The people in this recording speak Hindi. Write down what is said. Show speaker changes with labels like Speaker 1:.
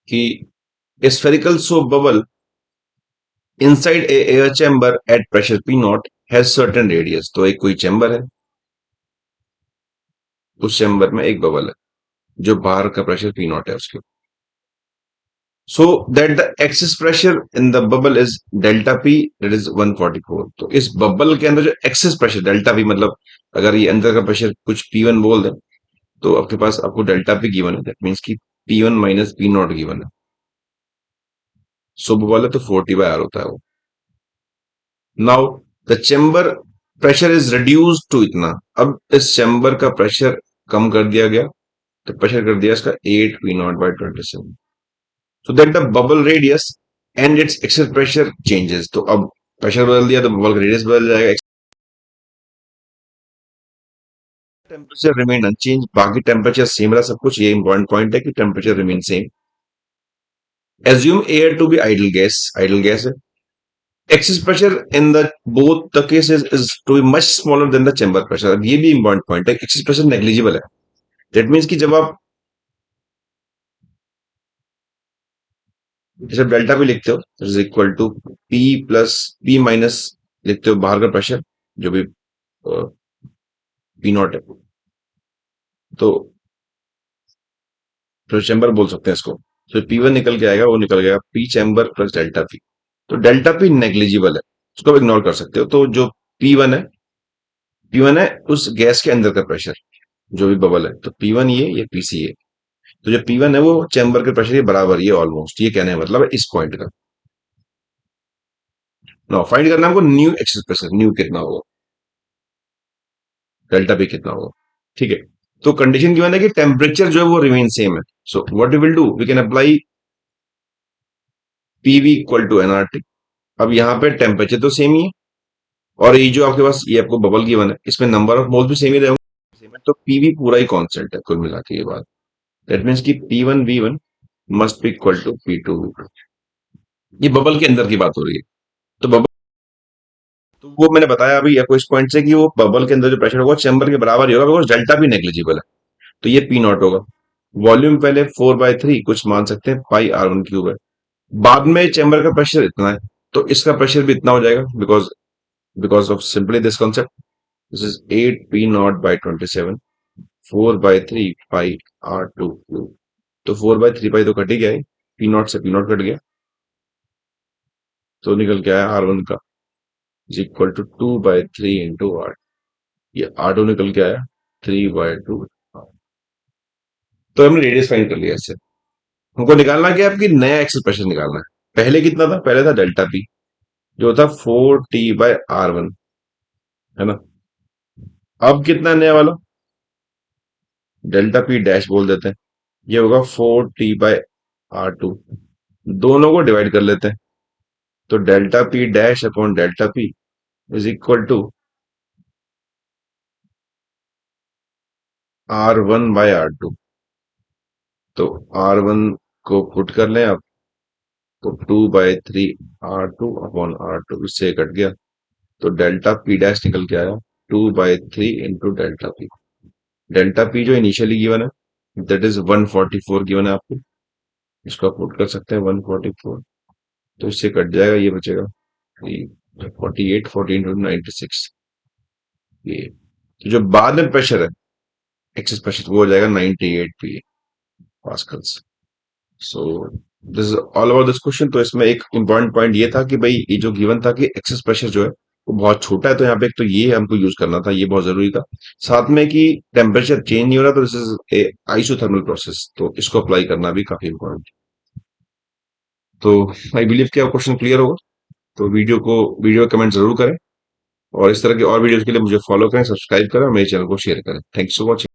Speaker 1: कि a spherical soap bubble inside a air chamber at pressure P naught has certain radius। तो एक कोई चैम्बर है, उस चैम्बर में एक बबल है जो बाहर का प्रेशर P naught है उसके। So that the excess pressure in the bubble is delta P, that is 144। तो इस बबल के अंदर जो एक्सेस प्रेशर डेल्टा P, मतलब अगर ये अंदर का प्रेशर कुछ P1 बोल दें तो आपके पास आपको डेल्टा P गिवन है, दैट मीन्स कि P1 minus P not given है। सो बबल है तो 40/R होता है वो। Now the chamber pressure is reduce to इतना। अब इस चेम्बर का प्रेशर कम कर दिया गया, तो प्रेशर कर दिया इसका 8 P0/27। so that the bubble radius and its excess pressure changes। तो अब प्रेशर बदल दिया तो बबल का रेडियस बदल जाएगा। टेम्परेचर रिमेन अनचेंज, बाकी टेम्परेचर सेम रहा सब कुछ। ये इंपॉर्टेंट पॉइंट है कि temperature remain same. Assume air to be ideal gas, ideal gas है। Excess pressure in the both the cases is to be much smaller than the chamber pressure. अब ये भी इंपॉर्टेंट पॉइंट है, एक्सेस प्रेशर नेग्लिजिबल है। दैट मीन्स कि जब आप जैसे डेल्टा भी लिखते हो is equal to P plus P minus लिखते हो बाहर का प्रेशर जो भी पी नॉट है, तो चैम्बर बोल सकते हैं इसको। तो P1 निकल के आएगा, वो निकल गया P chamber plus delta P. तो डेल्टा पी नेग्लिजिबल है, उसको आप इग्नोर कर सकते हो। तो जो P1 है, P1 है उस गैस के अंदर का प्रेशर जो भी बबल है। तो P1 ये PC है। तो जो P1 है वो चैम्बर के प्रेशर के बराबर ही है ऑलमोस्ट, ये कहने का मतलब है इस पॉइंट का। नाउ फाइंड करना है हमको न्यू एक्सेस प्रेशर, न्यू कितना होगा, डेल्टा पी कितना होगा। ठीक है, तो कंडीशन गिवन है कि टेम्परेचर जो है वो रिमेन सेम है। So what we will do, we can apply PV equal to NRT. अब यहाँ पे टेम्परेचर तो सेम ही है, और ये जो आपके पास ये आपको बबल गिवन है इसमें नंबर ऑफ मोल्स भी सेम ही रहेंगे, तो पीवी पूरा ही कांस्टेंट है कुल मिला के ये बात। दैट मीन्स कि P1 V1 must be equal to P2 V2। ये बबल के अंदर की बात हो रही है। तो बबल, तो वो मैंने बताया अभी आपको इस पॉइंट से कि वो बबल के अंदर जो प्रेशर होगा चैम्बर के बराबर ही होगा, बिकॉज डेल्टा भी नेग्लिजिबल है। तो ये P नॉट होगा। वॉल्यूम पहले 4/3 कुछ मान सकते हैं पाई R1 क्यूब है। बाद में चैम्बर का प्रेशर इतना है, तो इसका प्रेशर भी इतना हो जाएगा, because because of simply this concept. This is 8 P0/27 4/3 pi R2 cube. तो 4/3 पाई तो कट ही गया है, P नॉट से P नॉट कट गया, तो निकल के आया R1 का is equal to 2/3 into R। ये R2 निकल के आया 3/2। तो हमने रेडियस फाइंड कर लिया इससे। हमको निकालना क्या है, आपकी नया एक्सेल प्रेशर निकालना है। पहले कितना था, पहले था डेल्टा पी जो था 4T/R1, है ना। अब कितना है नया वाला, डेल्टा पी डैश बोल देते हैं, ये होगा 4T/R2। दोनों को डिवाइड कर लेते हैं, तो delta P dash upon delta P is equal to R1/R2। तो R1 को पुट कर लें आप, तो 2/3 R2/R2 इससे कट गया, तो डेल्टा पी डैश निकल के आया 2/3 into delta P. Delta P जो इनिशियली गिवन है दैट इज 144 गिवन है आपको, इसको आप पुट कर सकते हैं 144। तो इससे कट जाएगा, ये बचेगा 48, 14×96। ये तो जो बाद में प्रेशर है एक्सेस प्रेशर वो हो जाएगा 98 pascals. So this is all about this question. तो इसमें एक इंपॉर्टेंट पॉइंट ये था कि भाई ये जो गिवन था कि एक्सेस प्रेशर जो है वो बहुत छोटा है, तो यहाँ पे एक तो ये हमको यूज करना था, ये बहुत जरूरी था। साथ में कि टेम्परेचर चेंज नहीं हो रहा, तो this is a isothermal process, तो इसको अप्लाई करना भी काफी इंपॉर्टेंट। तो आई बिलीव कि क्वेश्चन क्लियर होगा। तो वीडियो कमेंट जरूर करें, और इस तरह के और वीडियोस के लिए मुझे फॉलो करें, सब्सक्राइब करें और मेरे चैनल को शेयर करें। Thanks for watching.